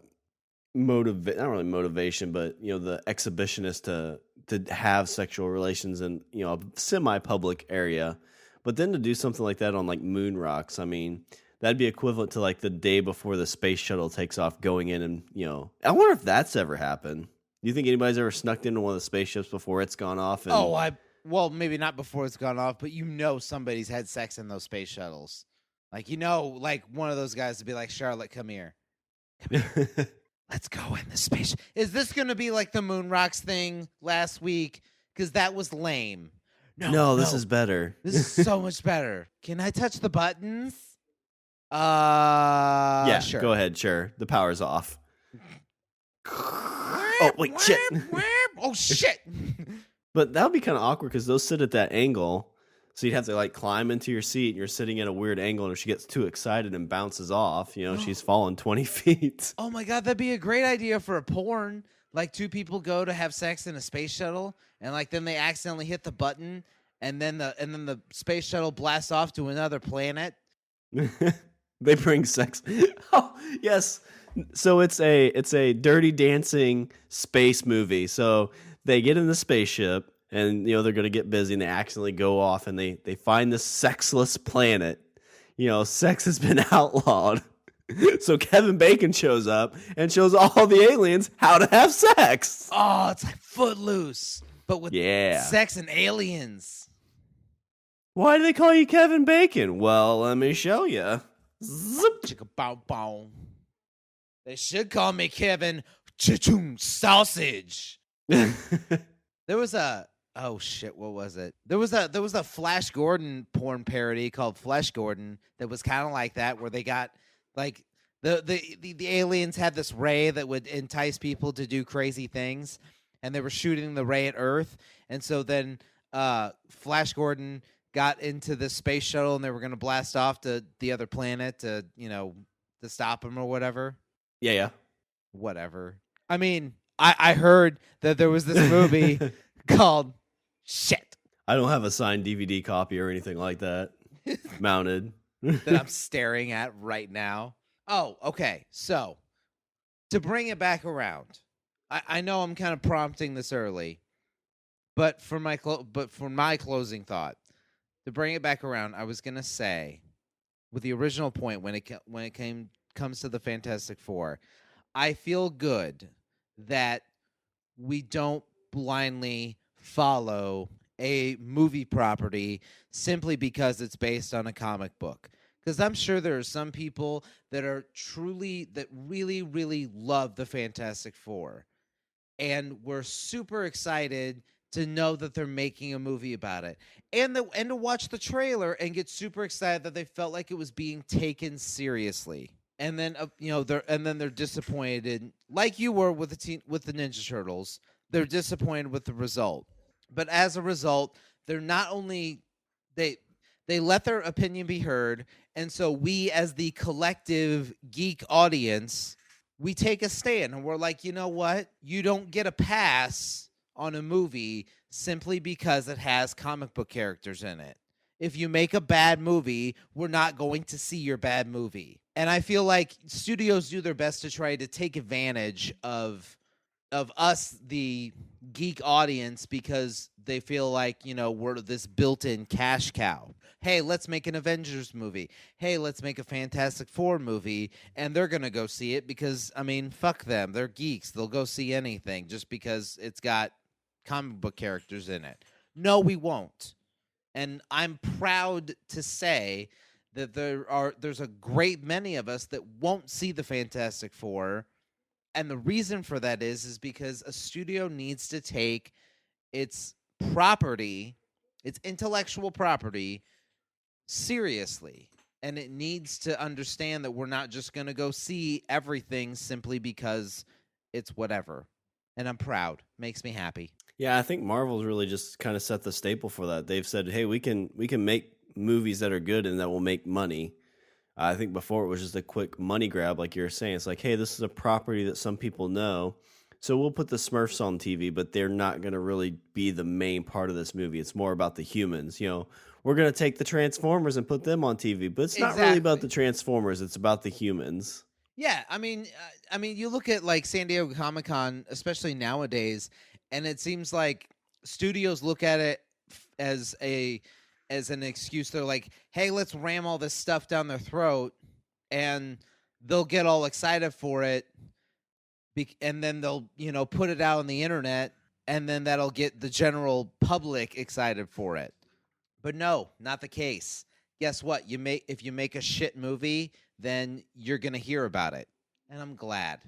really motivation, but the exhibitionist to have sexual relations in a semi-public area, but then to do something like that on like moon rocks. I mean, that'd be equivalent to like the day before the space shuttle takes off, going in and I wonder if that's ever happened. Do you think anybody's ever snuck into one of the spaceships before it's gone off? Well, maybe not before it's gone off, but somebody's had sex in those space shuttles. Like, like one of those guys to be like, Charlotte, come here. Let's go in the space. Is this going to be like the Moon Rocks thing last week? Because that was lame. No, this is better. This is so much better. Can I touch the buttons? Yeah, sure. Go ahead. Sure. The power's off. Oh, wait, shit. Oh, shit. But that would be kind of awkward because those sit at that angle. So you'd have to like climb into your seat, and you're sitting at a weird angle, and if she gets too excited and bounces off, she's fallen 20 feet. Oh my God, that'd be a great idea for a porn. Like two people go to have sex in a space shuttle, and like then they accidentally hit the button, and then the space shuttle blasts off to another planet. They bring sex. Oh, yes. So it's a Dirty Dancing space movie. So they get in the spaceship, and they're going to get busy, and they accidentally go off, and they find this sexless planet. Sex has been outlawed. So Kevin Bacon shows up and shows all the aliens how to have sex. Oh, it's like Footloose, but with sex and aliens. Why do they call you Kevin Bacon? Well, let me show you. Zip. Chicka bow bow. They should call me Kevin Cha-choom Sausage. There was a what was it? There was a Flash Gordon porn parody called Flesh Gordon that was kind of like that, where they got like the aliens had this ray that would entice people to do crazy things, and they were shooting the ray at Earth, and so then Flash Gordon got into the space shuttle, and they were going to blast off to the other planet to stop him or whatever. Yeah. Whatever. I mean, I heard that there was this movie called Shit. I don't have a signed DVD copy or anything like that mounted. That I'm staring at right now. Oh, okay. So, to bring it back around, I know I'm kind of prompting this early, but for my closing thought, to bring it back around, I was gonna say, with the original point when it comes to the Fantastic Four, I feel good that we don't blindly follow a movie property simply because it's based on a comic book. Because I'm sure there are some people that really, really love the Fantastic Four. And we're super excited to know that they're making a movie about it. And to watch the trailer and get super excited that they felt like it was being taken seriously. And then they're disappointed, like you were with the Ninja Turtles. They're disappointed with the result. But as a result, they're not only they let their opinion be heard, and so we as the collective geek audience, we take a stand and we're like, you know what? You don't get a pass on a movie simply because it has comic book characters in it. If you make a bad movie, we're not going to see your bad movie. And I feel like studios do their best to try to take advantage of us, the geek audience, because they feel like, we're this built-in cash cow. Hey, let's make an Avengers movie. Hey, let's make a Fantastic Four movie. And they're going to go see it because, fuck them. They're geeks. They'll go see anything just because it's got comic book characters in it. No, we won't. And I'm proud to say that there's a great many of us that won't see the Fantastic Four. And the reason for that is because a studio needs to take its property, its intellectual property, seriously. And it needs to understand that we're not just going to go see everything simply because it's whatever. And I'm proud. Makes me happy. Yeah, I think Marvel's really just kind of set the staple for that. They've said, hey, we can make movies that are good and that will make money. I think before it was just a quick money grab, like you're saying. It's like, hey, this is a property that some people know, so we'll put the Smurfs on TV, but they're not going to really be the main part of this movie. It's more about the humans. We're going to take the Transformers and put them on TV, but it's not really about the Transformers. It's about the humans. Yeah, I mean, you look at like San Diego Comic-Con, especially nowadays, and it seems like studios look at it as an excuse. They're like, hey, let's ram all this stuff down their throat, and they'll get all excited for it, and then they'll put it out on the internet, and then that'll get the general public excited for it. But no, not the case. Guess what? If you make a shit movie, then you're gonna hear about it, and I'm glad.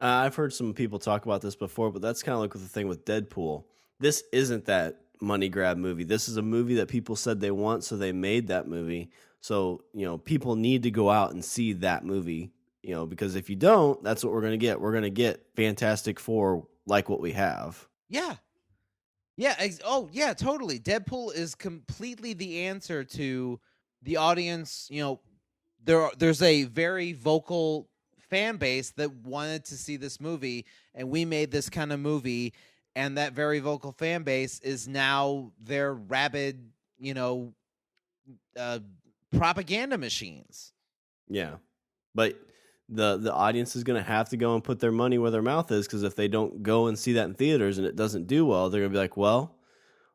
I've heard some people talk about this before, but that's kind of like with the thing with Deadpool. This isn't that money grab movie. This is a movie that people said they want, so they made that movie. So, people need to go out and see that movie, because if you don't, that's what we're going to get. We're going to get Fantastic Four like what we have. Yeah. Yeah. Yeah. Totally. Deadpool is completely the answer to the audience. There's a very vocal fan base that wanted to see this movie, and we made this kind of movie, and that very vocal fan base is now their rabid, uh, propaganda machines. Yeah, but the audience is going to have to go and put their money where their mouth is, because if they don't go and see that in theaters and it doesn't do well, they're going to be like, well,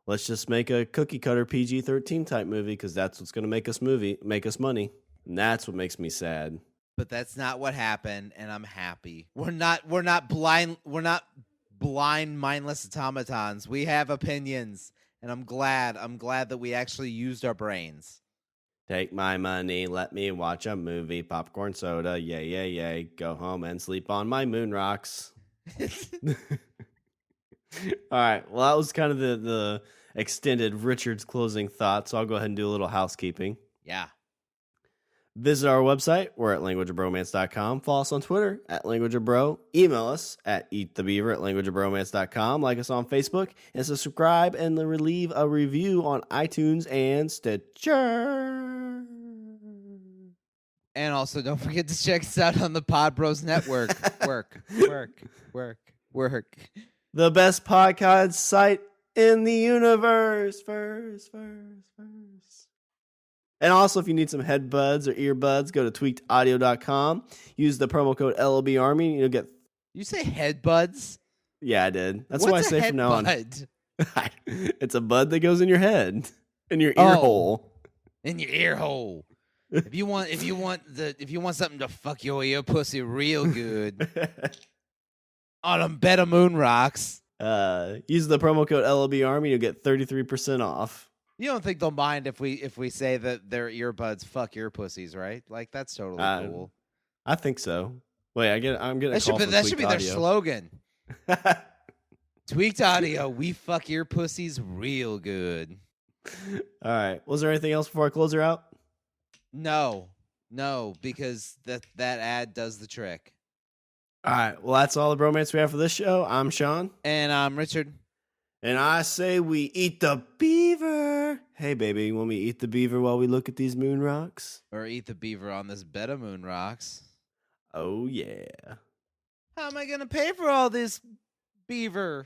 let's just make a cookie cutter PG-13 type movie, because that's what's going to make us money, and that's what makes me sad. But that's not what happened, and I'm happy. We're not blind, mindless automatons. We have opinions, and I'm glad that we actually used our brains. Take my money, let me watch a movie, popcorn soda, yay, yay, yay, go home and sleep on my moon rocks. All right, well, that was kind of the extended Richard's closing thoughts, so I'll go ahead and do a little housekeeping. Yeah. Visit our website. We're at languageofbromance.com. Follow us on Twitter at languageofbro. Email us at eatthebeaver@languageofbromance.com. Like us on Facebook, and subscribe and leave a review on iTunes and Stitcher. And also, don't forget to check us out on the Pod Bros Network. Work. The best podcast site in the universe. First. And also, if you need some headbuds or earbuds, go to tweakedaudio.com. Use the promo code LOBARMY, and you'll get... You say headbuds? Yeah, I did. That's What's what I say from now on. It's a bud that goes in your head, in your ear hole. In your ear hole. If you want something to fuck your ear pussy real good, on them Beta Moon rocks. Use the promo code LOBARMY, you'll get 33% off. You don't think they'll mind if we say that their earbuds fuck your pussies, right? Like, that's totally cool. I think so. Wait, I'm getting a call from that should be Tweaked their Audio. slogan. Tweaked Audio, we fuck your pussies real good. All right. Was there anything else before I close her out? No, because that ad does the trick. All right. Well, that's all the bromance we have for this show. I'm Shawn. And I'm Richard. And I say we eat the beaver. Hey, baby, want me to eat the beaver while we look at these moon rocks? Or eat the beaver on this bed of moon rocks. Oh, yeah. How am I going to pay for all this beaver?